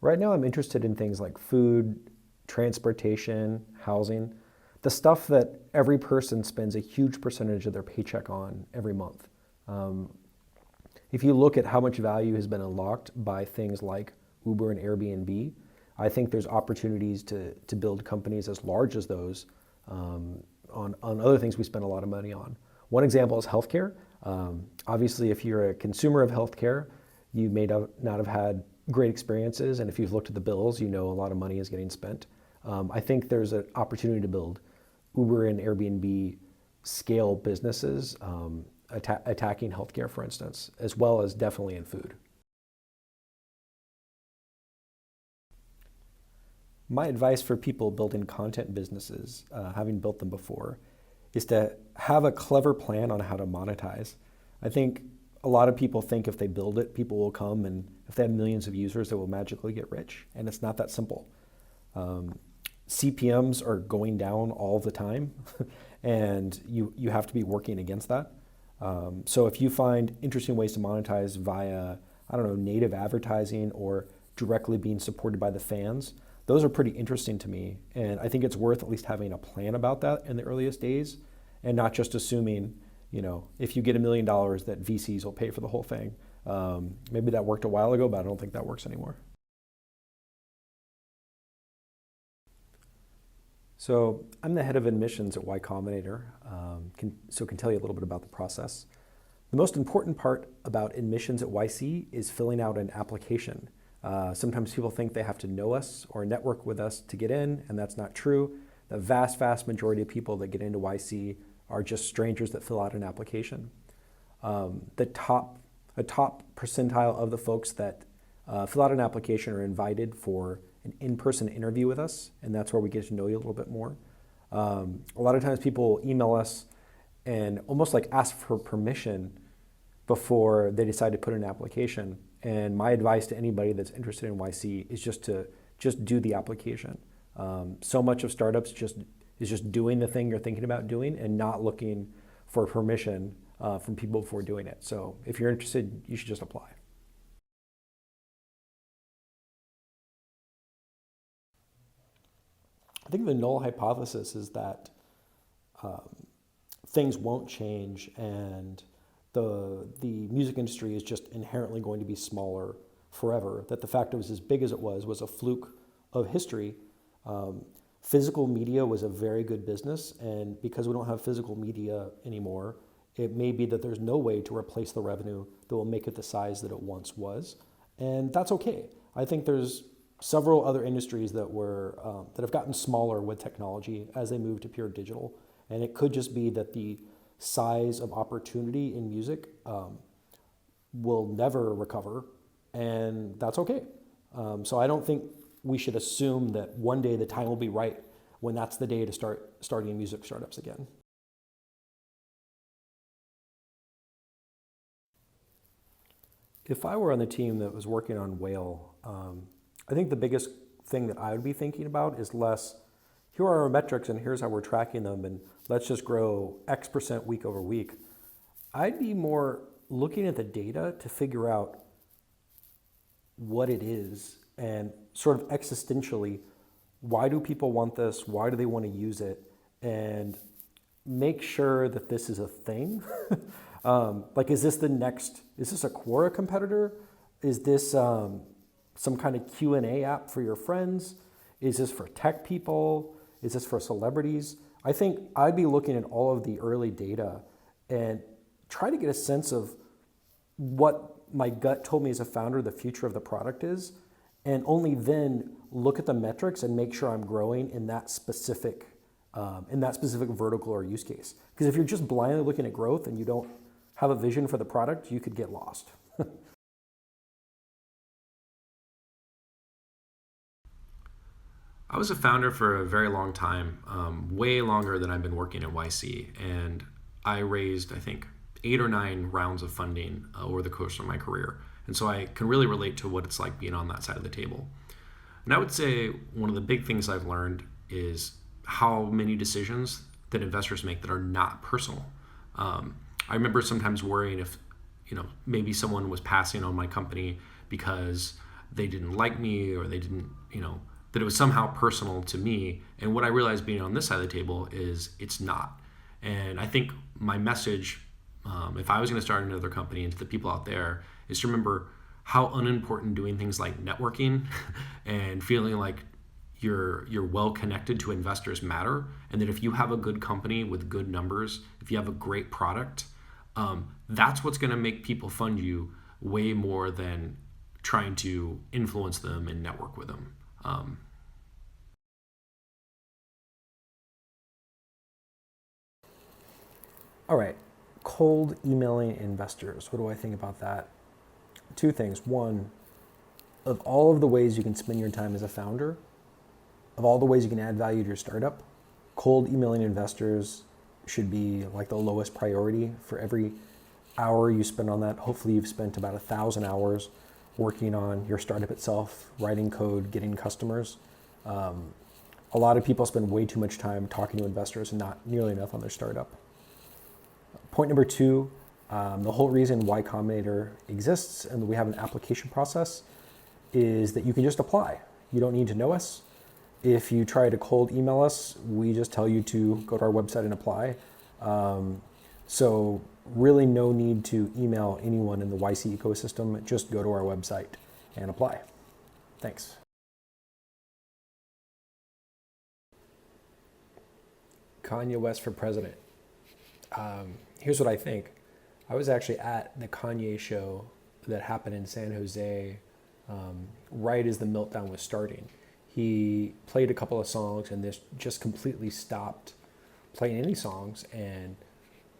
Right now I'm interested in things like food, transportation, housing, the stuff that every person spends a huge percentage of their paycheck on every month. Um, if you look at how much value has been unlocked by things like Uber and Airbnb, I think there's opportunities to build companies as large as those on other things we spend a lot of money on. One example is healthcare. Obviously, if you're a consumer of healthcare, you may not have had great experiences, and if you've looked at the bills, you know a lot of money is getting spent. I think there's an opportunity to build Uber and Airbnb scale businesses attacking healthcare, for instance, as well as definitely in food. My advice for people building content businesses, having built them before, is to have a clever plan on how to monetize. I think a lot of people think if they build it, people will come, and if they have millions of users, they will magically get rich. And it's not that simple. CPMs are going down all the time, and you have to be working against that. So if you find interesting ways to monetize via, I don't know, native advertising or directly being supported by the fans, those are pretty interesting to me. And I think it's worth at least having a plan about that in the earliest days and not just assuming, if you get $1 million that VCs will pay for the whole thing. Maybe that worked a while ago, but I don't think that works anymore. So I'm the head of admissions at Y Combinator, so can tell you a little bit about the process. The most important part about admissions at YC is filling out an application. Sometimes people think they have to know us or network with us to get in, and that's not true. The vast, vast majority of people that get into YC are just strangers that fill out an application. A top percentile of the folks that fill out an application are invited for an in-person interview with us, and that's where we get to know you a little bit more. A lot of times people email us and almost like ask for permission before they decide to put in an application. And my advice to anybody that's interested in YC is just do the application. So much of startups is just doing the thing you're thinking about doing and not looking for permission from people before doing it. So if you're interested, you should just apply. I think the null hypothesis is that things won't change and the music industry is just inherently going to be smaller forever, that the fact it was as big as it was a fluke of history. Physical media was a very good business, and because we don't have physical media anymore, it may be that there's no way to replace the revenue that will make it the size that it once was, and that's okay. I think there's several other industries that have gotten smaller with technology as they move to pure digital, and it could just be that the size of opportunity in music will never recover, and that's okay. So I don't think we should assume that one day the time will be right when that's the day to start starting music startups again. If I were on the team that was working on Whale, I think the biggest thing that I would be thinking about is less, here are our metrics and here's how we're tracking them, and let's just grow X% week over week. I'd be more looking at the data to figure out what it is and sort of existentially, why do people want this? Why do they want to use it? And make sure that this is a thing. Is this a Quora competitor? Is this some kind of Q&A app for your friends? Is this for tech people? Is this for celebrities? I think I'd be looking at all of the early data and try to get a sense of what my gut told me as a founder the future of the product is, and only then look at the metrics and make sure I'm growing in that specific vertical or use case. Because if you're just blindly looking at growth and you don't have a vision for the product, you could get lost. I was a founder for a very long time, way longer than I've been working at YC, and I raised, I think, 8 or 9 rounds of funding over the course of my career. And so I can really relate to what it's like being on that side of the table. And I would say one of the big things I've learned is how many decisions that investors make that are not personal. I remember sometimes worrying if, maybe someone was passing on my company because they didn't like me or they didn't, that it was somehow personal to me. And what I realized being on this side of the table is it's not. And I think my message, if I was going to start another company, and to the people out there, is to remember how unimportant doing things like networking and feeling like you're well connected to investors matter, and that if you have a good company with good numbers, if you have a great product, that's what's going to make people fund you way more than trying to influence them and network with them. All right, cold emailing investors. What do I think about that? Two things. One, of all of the ways you can spend your time as a founder, of all the ways you can add value to your startup, cold emailing investors should be like the lowest priority. For every hour you spend on that, hopefully you've spent about 1,000 hours working on your startup itself, writing code, getting customers. A lot of people spend way too much time talking to investors and not nearly enough on their startup. Point number two, the whole reason why Combinator exists and we have an application process is that you can just apply. You don't need to know us. If you try to cold email us, we just tell you to go to our website and apply. So really no need to email anyone in the YC ecosystem. Just go to our website and apply. Thanks. Kanye West for president. Here's what I think. I was actually at the Kanye show that happened in San Jose right as the meltdown was starting. He played a couple of songs and this just completely stopped playing any songs and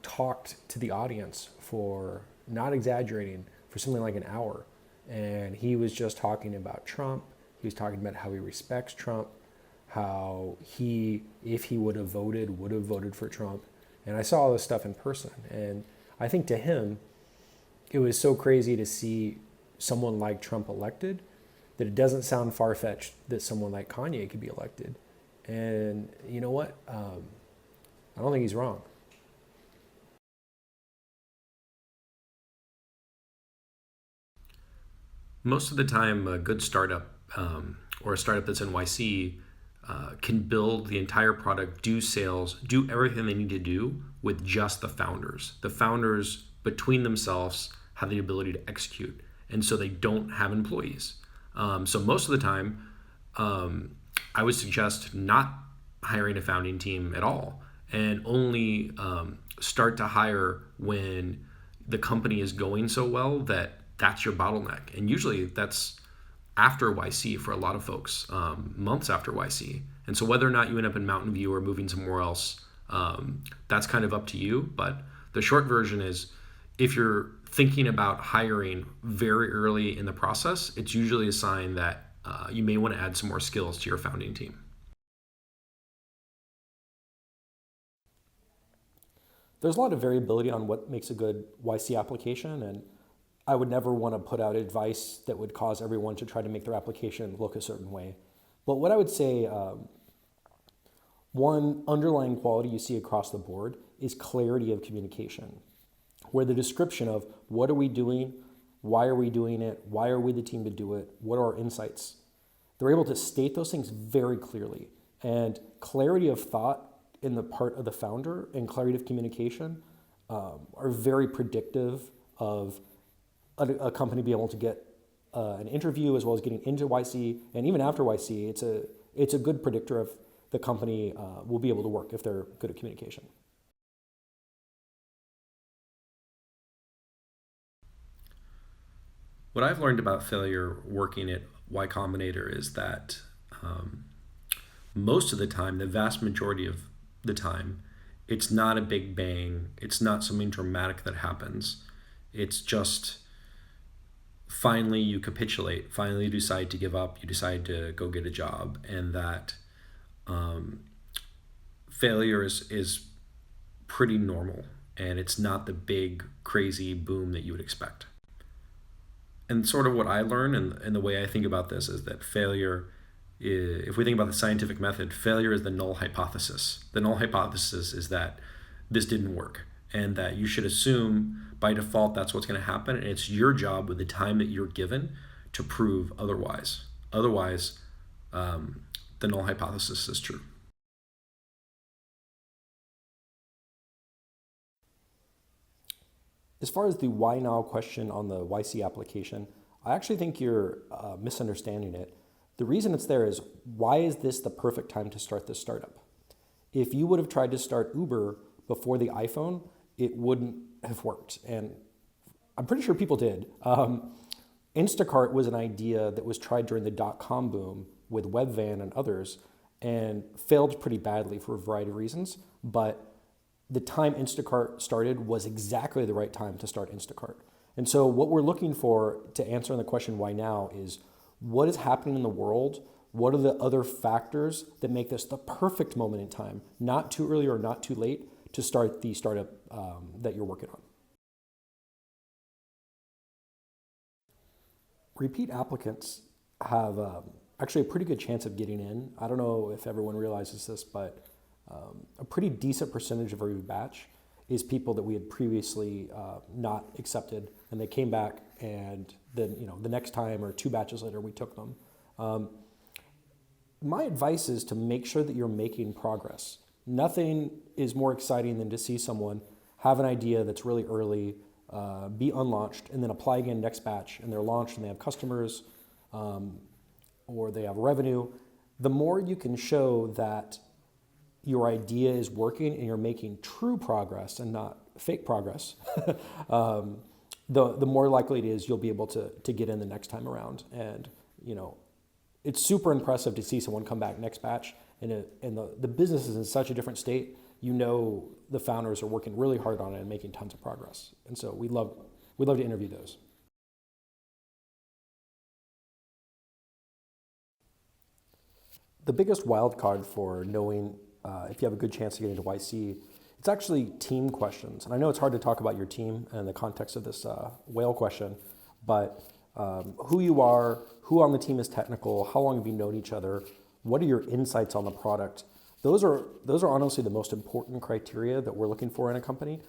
talked to the audience for, not exaggerating, for something like an hour. And he was just talking about Trump. He was talking about how he respects Trump, how he, if he would have voted for Trump. And I saw all this stuff in person. And I think to him, it was so crazy to see someone like Trump elected that it doesn't sound far-fetched that someone like Kanye could be elected. And you know what? I don't think he's wrong. Most of the time, a good startup or a startup that's NYC can build the entire product, do sales, do everything they need to do with just the founders. The founders between themselves have the ability to execute, and so they don't have employees. So most of the time, I would suggest not hiring a founding team at all, and only start to hire when the company is going so well that that's your bottleneck. And usually that's after YC for a lot of folks, months after YC. And so whether or not you end up in Mountain View or moving somewhere else, that's kind of up to you. But the short version is, if you're thinking about hiring very early in the process, it's usually a sign that you may want to add some more skills to your founding team. There's a lot of variability on what makes a good YC application, and I would never want to put out advice that would cause everyone to try to make their application look a certain way. But what I would say, one underlying quality you see across the board is clarity of communication, where the description of what are we doing, why are we doing it, why are we the team to do it, what are our insights, they're able to state those things very clearly. And clarity of thought in the part of the founder and clarity of communication are very predictive of a company being able to get an interview as well as getting into YC. And even after YC, it's a good predictor of the company will be able to work if they're good at communication. What I've learned about failure working at Y Combinator is that most of the time, the vast majority of the time, it's not a big bang. It's not something dramatic that happens. It's just finally you capitulate. Finally you decide to give up. You decide to go get a job. And that failure is pretty normal. And it's not the big, crazy boom that you would expect. And sort of what I learn and the way I think about this is that failure, if we think about the scientific method, failure is the null hypothesis. The null hypothesis is that this didn't work, and that you should assume by default that's what's going to happen, and it's your job with the time that you're given to prove otherwise. Otherwise, the null hypothesis is true. As far as the why now question on the YC application, I actually think you're misunderstanding it. The reason it's there is, why is this the perfect time to start this startup? If you would have tried to start Uber before the iPhone, it wouldn't have worked. And I'm pretty sure people did. Instacart was an idea that was tried during the dot-com boom with Webvan and others, and failed pretty badly for a variety of reasons. But the time Instacart started was exactly the right time to start Instacart. And so what we're looking for to answer the question why now is, what is happening in the world? What are the other factors that make this the perfect moment in time, not too early or not too late, to start the startup that you're working on? Repeat applicants have actually a pretty good chance of getting in. I don't know if everyone realizes this, but a pretty decent percentage of every batch is people that we had previously not accepted, and they came back, and then the next time or 2 batches later we took them. My advice is to make sure that you're making progress. Nothing is more exciting than to see someone have an idea that's really early, be unlaunched, and then apply again next batch, and they're launched and they have customers, or they have revenue. The more you can show that your idea is working and you're making true progress and not fake progress, the more likely it is you'll be able to get in the next time around. And it's super impressive to see someone come back next batch, and the business is in such a different state. The founders are working really hard on it and making tons of progress. And so we'd love to interview those. The biggest wild card for knowing if you have a good chance to get into YC, it's actually team questions. And I know it's hard to talk about your team in the context of this whale question, but who you are, who on the team is technical, how long have you known each other, what are your insights on the product? Those are honestly the most important criteria that we're looking for in a company.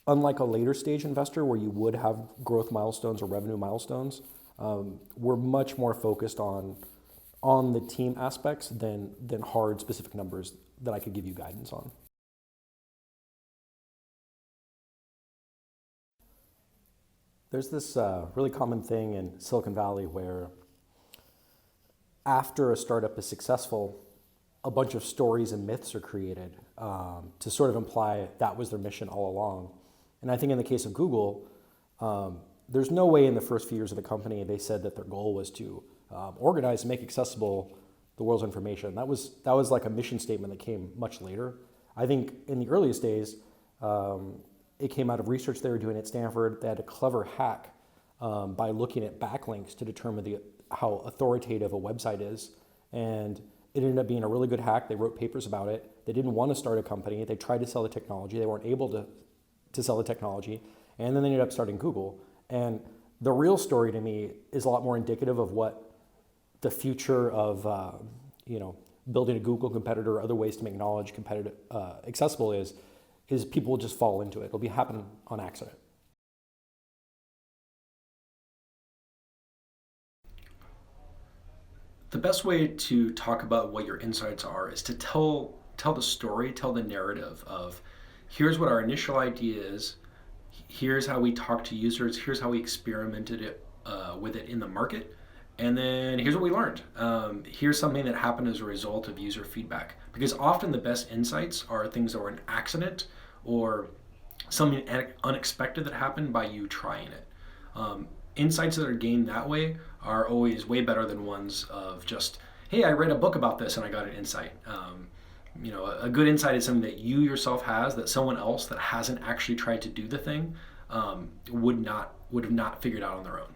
Unlike a later stage investor where you would have growth milestones or revenue milestones, we're much more focused on the team aspects than hard specific numbers that I could give you guidance on. There's this really common thing in Silicon Valley where after a startup is successful, a bunch of stories and myths are created to sort of imply that was their mission all along. And I think in the case of Google, there's no way in the first few years of the company they said that their goal was to organize and make accessible the world's information. That was like a mission statement that came much later. I think in the earliest days, it came out of research they were doing at Stanford. They had a clever hack by looking at backlinks to determine how authoritative a website is. And it ended up being a really good hack. They wrote papers about it. They didn't want to start a company. They tried to sell the technology. They weren't able to sell the technology. And then they ended up starting Google. And the real story to me is a lot more indicative of what the future of building a Google competitor or other ways to make knowledge competitive, accessible is people will just fall into it. It'll be happening on accident. The best way to talk about what your insights are is to tell the story, tell the narrative of, here's what our initial idea is, here's how we talked to users, here's how we experimented with it in the market, and then here's what we learned. Here's something that happened as a result of user feedback. Because often the best insights are things that were an accident or something unexpected that happened by you trying it. Insights that are gained that way are always way better than ones of just, hey, I read a book about this and I got an insight. A good insight is something that you yourself has that someone else that hasn't actually tried to do the thing would have not figured out on their own.